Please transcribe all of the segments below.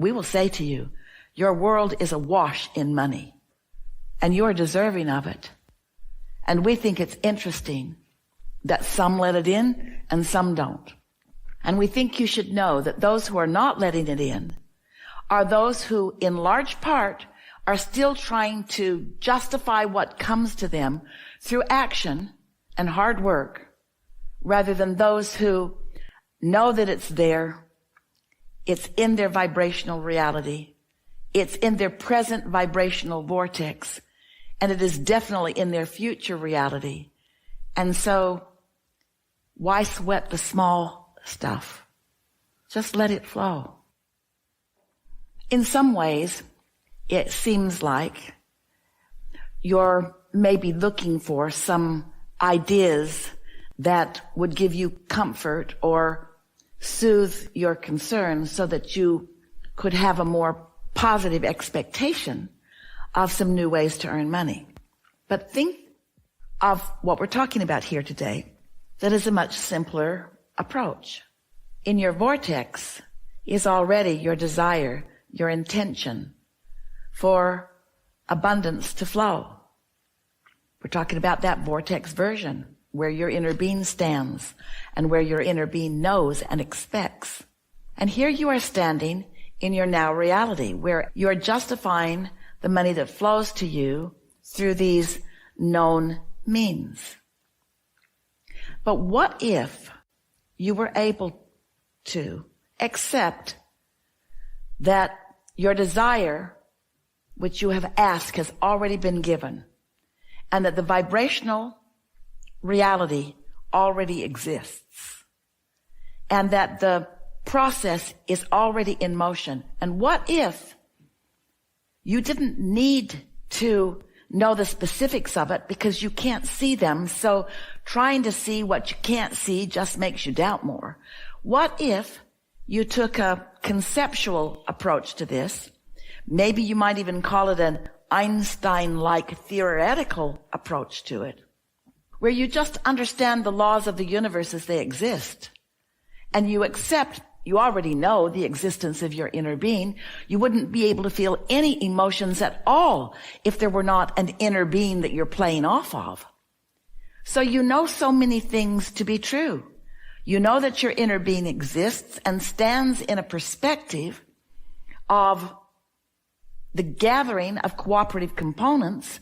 we will say to you, your world is awash in money, and you are deserving of it. And we think it's interesting that some let it in and some don't. And we think you should know that those who are not letting it in are those who, in large part, are still trying to justify what comes to them through action and hard work, rather than those who know that it's there, it's in their vibrational reality, it's in their present vibrational vortex, and it is definitely in their future reality. And so, why sweat the small stuff? Just let it flow. In some ways, it seems like you're maybe looking for some ideas that would give you comfort or soothe your concerns so that you could have a more positive expectation of some new ways to earn money. But think of what we're talking about here today. That is a much simpler approach. In your vortex is already your desire, your intention for abundance to flow. We're talking about that vortex version where your inner being stands and where your inner being knows and expects. And here you are standing in your now reality where you are justifying the money that flows to you through these known means. But what if you were able to accept that your desire, which you have asked, has already been given, and that the vibrational reality already exists, and that the process is already in motion? And what if you didn't need to know the specifics of it because you can't see them, so trying to see what you can't see just makes you doubt more? What if you took a conceptual approach to this? Maybe you might even call it an Einstein-like theoretical approach to it, where you just understand the laws of the universe as they exist, and you accept, you already know the existence of your inner being. You wouldn't be able to feel any emotions at all if there were not an inner being that you're playing off of. So you know so many things to be true. You know that your inner being exists and stands in a perspective of the gathering of cooperative components.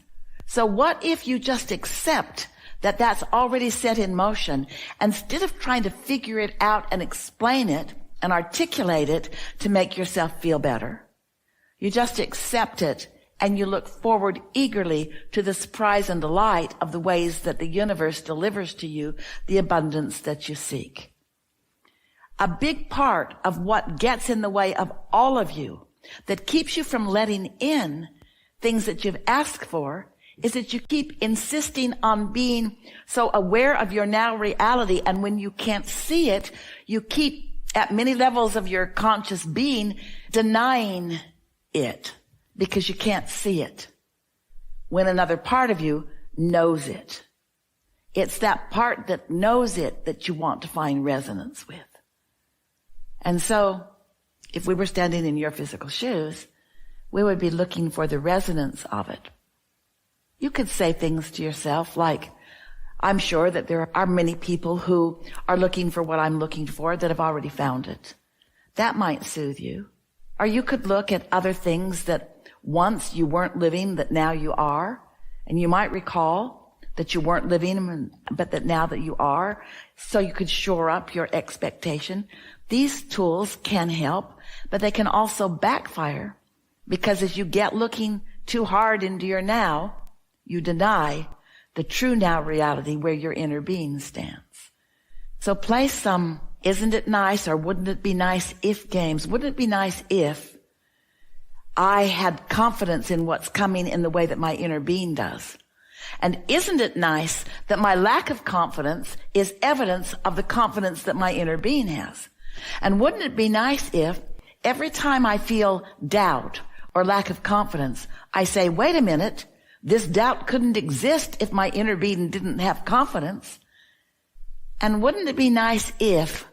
So what if you just accept that that's already set in motion, instead of trying to figure it out and explain it and articulate it to make yourself feel better? You just accept it and you look forward eagerly to the surprise and delight of the ways that the universe delivers to you the abundance that you seek. A big part of what gets in the way of all of you, that keeps you from letting in things that you've asked for, is that you keep insisting on being so aware of your now reality, and when you can't see it, you keep, at many levels of your conscious being, denying it because you can't see it, when another part of you knows it. It's that part that knows it that you want to find resonance with. And so, if we were standing in your physical shoes, we would be looking for the resonance of it. You could say things to yourself like, I'm sure that there are many people who are looking for what I'm looking for that have already found it. That might soothe you. Or you could look at other things that once you weren't living that now you are, and you might recall that you weren't living but that now that you are, so you could shore up your expectation. These tools can help, but they can also backfire, because as you get looking too hard into your now, you deny the true now reality where your inner being stands. So play some isn't it nice or wouldn't it be nice if games. Wouldn't it be nice if I had confidence in what's coming in the way that my inner being does? And isn't it nice that my lack of confidence is evidence of the confidence that my inner being has? And wouldn't it be nice if every time I feel doubt or lack of confidence, I say, wait a minute, this doubt couldn't exist if my inner being didn't have confidence? And wouldn't it be nice if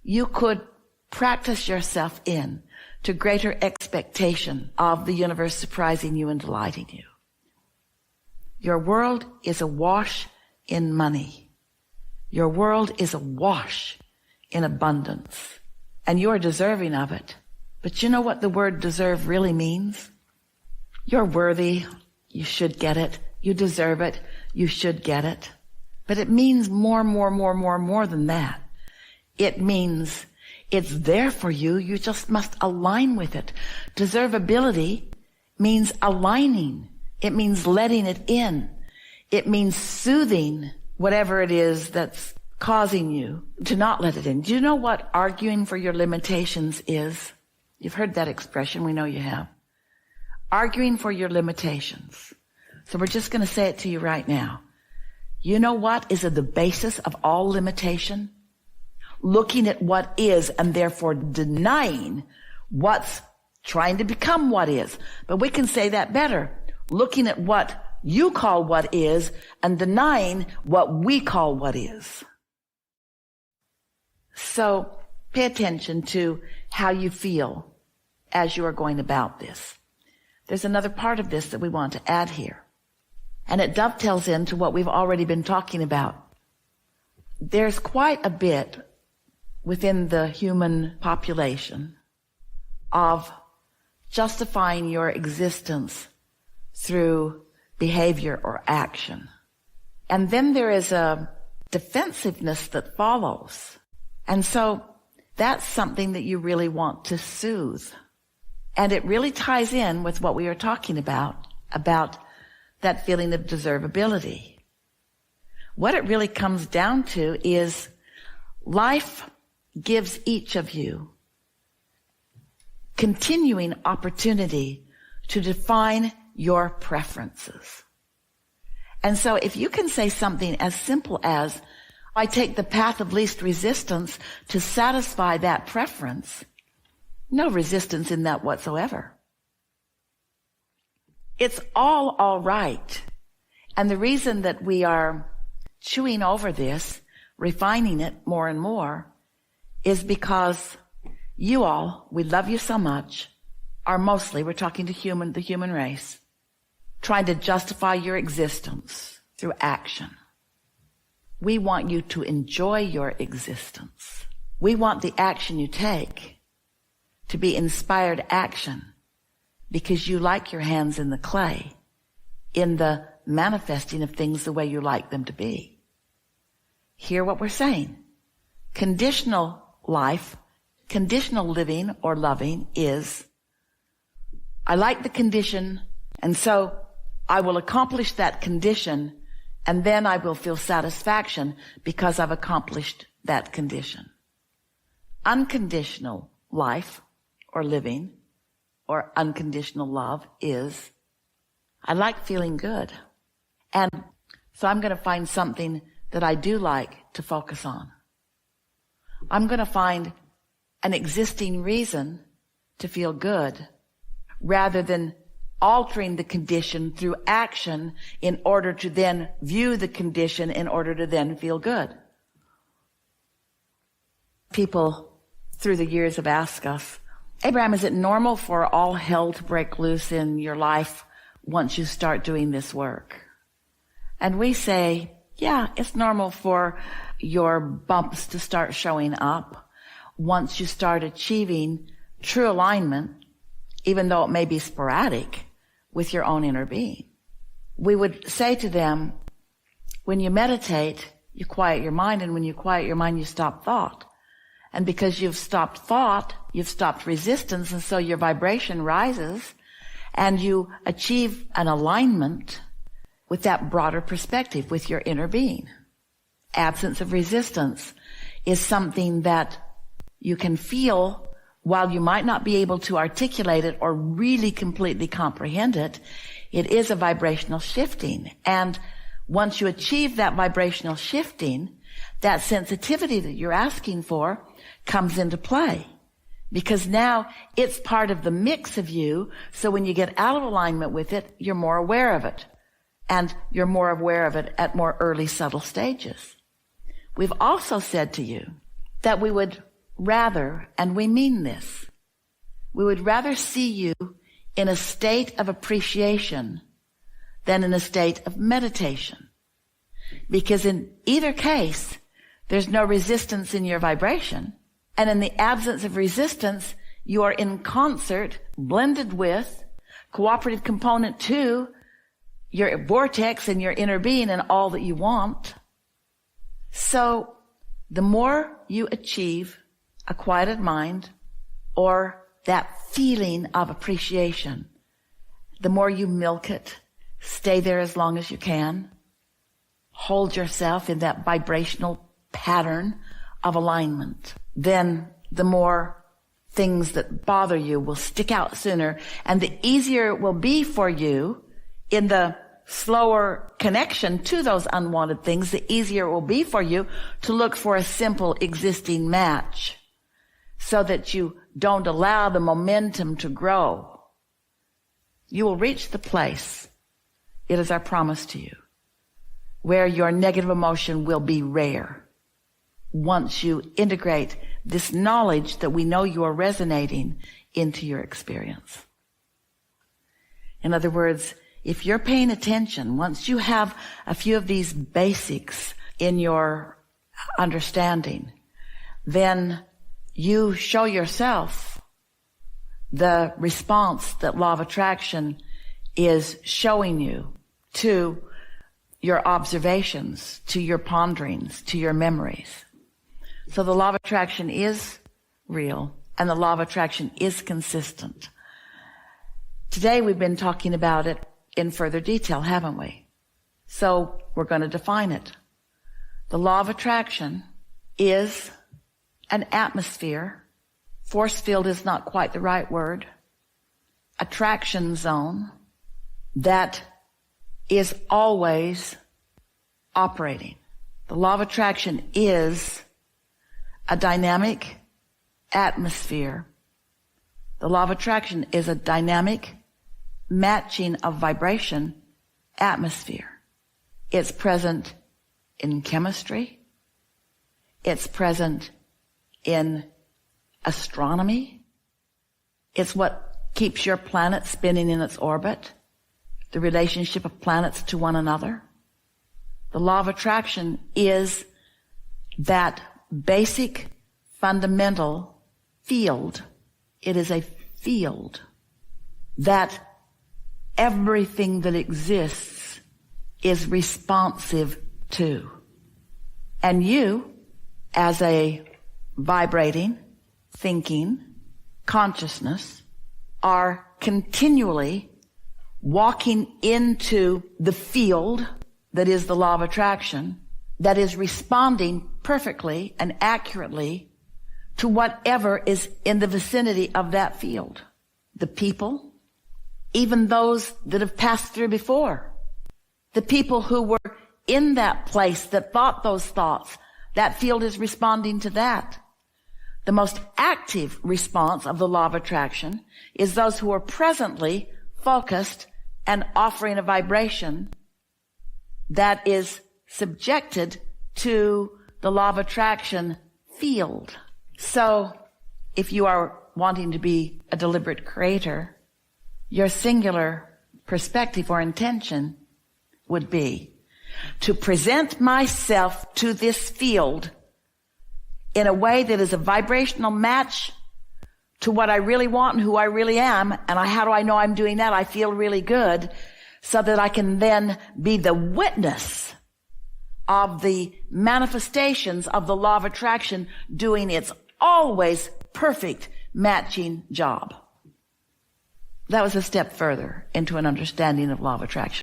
you could practice yourself in to greater expectation of the universe surprising you and delighting you. Your world is awash in money. Your world is awash in abundance. And you are deserving of it. But you know what the word deserve really means? You're worthy. You should get it. You deserve it. You should get it. But it means more than that. It means it's there for you. You just must align with it. Deservability means aligning. It means letting it in. It means soothing whatever it is that's causing you to not let it in. Do you know what arguing for your limitations is? You've heard that expression. We know you have. Arguing for your limitations. So we're just going to say it to you right now. You know what is at the basis of all limitation? Looking at what is and therefore denying what's trying to become what is. But we can say that better. Looking at what you call what is and denying what we call what is. So pay attention to how you feel as you are going about this. There's another part of this that we want to add here. And it dovetails into what we've already been talking about. There's quite a bit within the human population of justifying your existence through behavior or action. And then there is a defensiveness that follows. And so that's something that you really want to soothe. And it really ties in with what we are talking about that feeling of deservability. What it really comes down to is life gives each of you continuing opportunity to define your preferences. And so if you can say something as simple as, I take the path of least resistance to satisfy that preference, no resistance in that whatsoever. It's all right. And the reason that we are chewing over this, refining it more and more, is because you all, we love you so much, are mostly, we're talking to the human race, trying to justify your existence through action. We want you to enjoy your existence. We want the action you take to be inspired action because you like your hands in the clay, in the manifesting of things the way you like them to be. Hear what we're saying. Conditional life, conditional living or loving is, I like the condition, and so I will accomplish that condition, and then I will feel satisfaction because I've accomplished that condition. Unconditional life or living or unconditional love is, I like feeling good. And so I'm going to find something that I do like to focus on. I'm going to find an existing reason to feel good rather than altering the condition through action in order to then view the condition in order to then feel good. People through the years have asked us, Abraham, is it normal for all hell to break loose in your life once you start doing this work? And we say, yeah, it's normal for your bumps to start showing up once you start achieving true alignment, even though it may be sporadic, with your own inner being. We would say to them, when you meditate, you quiet your mind, and when you quiet your mind, you stop thought. And because you've stopped thought, you've stopped resistance, and so your vibration rises, and you achieve an alignment with that broader perspective, with your inner being. Absence of resistance is something that you can feel while you might not be able to articulate it or really completely comprehend it. It is a vibrational shifting. And once you achieve that vibrational shifting, that sensitivity that you're asking for comes into play. Because now it's part of the mix of you, so when you get out of alignment with it, you're more aware of it. And you're more aware of it at more early, subtle stages. We've also said to you that we would rather, and we mean this, We would rather see you in a state of appreciation than in a state of meditation. Because in either case, there's no resistance in your vibration. And in the absence of resistance, you are in concert, blended with, cooperative component to your vortex and your inner being and all that you want. So the more you achieve a quieted mind or that feeling of appreciation, the more you milk it, stay there as long as you can, hold yourself in that vibrational pattern of alignment, then the more things that bother you will stick out sooner, and the easier it will be for you in the slower connection to those unwanted things, the easier it will be for you to look for a simple existing match so that you don't allow the momentum to grow. You will reach the place, it is our promise to you, where your negative emotion will be rare once you integrate this knowledge that we know you are resonating into your experience. In other words, if you're paying attention, once you have a few of these basics in your understanding, then you show yourself the response that law of attraction is showing you to your observations, to your ponderings, to your memories. So the law of attraction is real, and the law of attraction is consistent. Today we've been talking about it in further detail, haven't we? So we're going to define it. The law of attraction is an atmosphere. Force field is not quite the right word. Attraction zone that is always operating. The law of attraction is a dynamic atmosphere. The law of attraction is a dynamic matching of vibration atmosphere. It's present in chemistry. It's present in astronomy. It's what keeps your planet spinning in its orbit, the relationship of planets to one another. The law of attraction is that basic, fundamental field. It is a field that everything that exists is responsive to. And you, as a vibrating, thinking consciousness, are continually walking into the field that is the law of attraction, that is responding perfectly and accurately to whatever is in the vicinity of that field. The people, even those that have passed through before, the people who were in that place that thought those thoughts, that field is responding to that. The most active response of the law of attraction is those who are presently focused and offering a vibration that is subjected to the law of attraction field. So if you are wanting to be a deliberate creator, your singular perspective or intention would be to present myself to this field in a way that is a vibrational match to what I really want and who I really am. And how do I know I'm doing that? I feel really good, so that I can then be the witness of the manifestations of the law of attraction doing its always perfect matching job. That was a step further into an understanding of law of attraction.